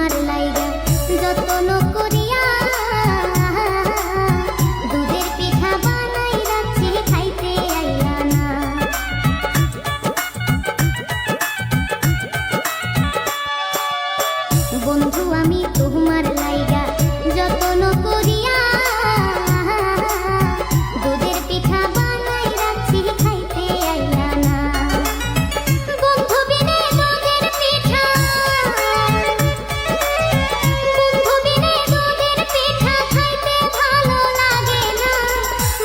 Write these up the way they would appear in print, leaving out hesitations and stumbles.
তোমার লাইগা যতন করিয়া দুধের পিঠা বানাই রাখছি খাইতে আইলা না। বন্ধু আমি তোমার লাইগা যতন করিয়া দুধের পিঠা বানাই রাখছি খাইতে আইলা না। বন্ধু বিনে দুধের পিঠা, বন্ধু বিনে দুধের পিঠা খাইতে ভালো লাগে না।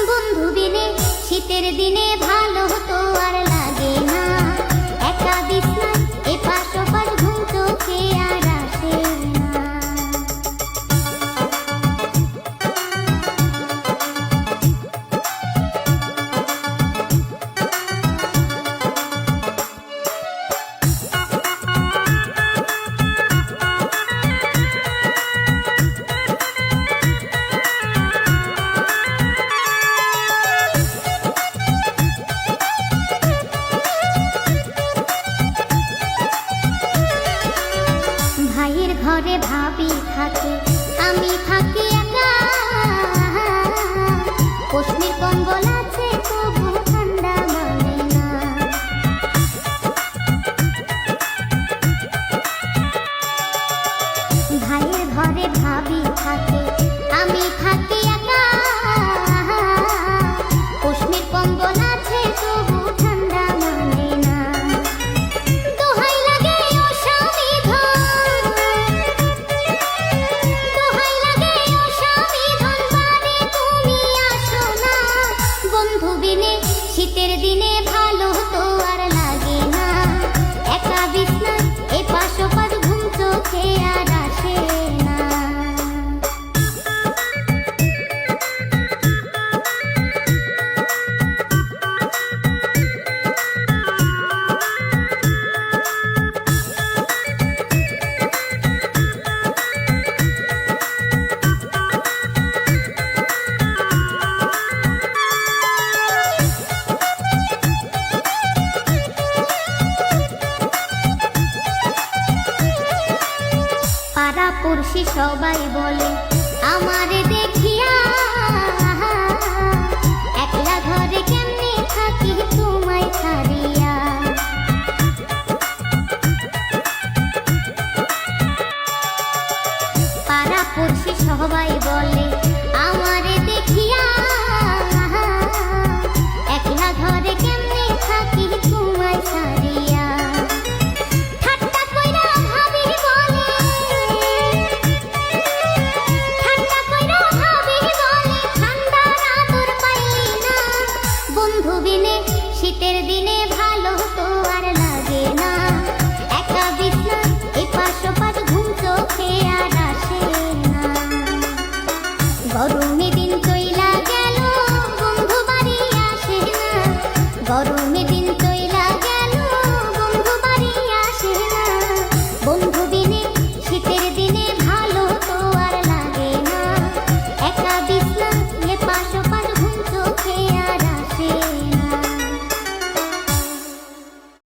বন্ধু বিনে শীতের দিনে ভালো তো আর লাগে না। একা বিছনায় এপাশ ওপাশ ঘুম চোখে আর আসে না। ভাইয়ের ঘরে ভাবি থাকে, আমি থাকি একা। কশ্মীর কম্বল আছে তবু ঠান্ডা মানে না। ভাইয়ের ঘরে ভাবি থাকে, আমি থাকি একা। কশ্মীর কম্বল আছে তবু ঠান্ডা মানে না। দোহাই লাগে ও স্বামী ধন, দোহাই লাগে ও স্বামী ধন, বাড়ি তুমি আসো না। বন্ধু বিনে শীতের দিনে ভালো তো আর লাগে না। একা বিছনায় এপাশ ওপাশ ঘুম চোখে আর আসে না। পাড়াপড়শি সবাই বলে আমারে দেখিয়া, একলা ঘরে কেমনে থাকি তোমায় ছাড়িয়া। পাড়াপড়শি সবাই বলে আমারে দেখিয়া, একলা ঘরে কেমনে থাকি তোমায় ছাড়িয়া। ঠাট্টা কইরা ভাবি বলে, ঠাট্টা কইরা ভাবি বলে, ঠান্ডার আদর পাইলি না। বন্ধু বিনে শীতের দিনে ভালো তো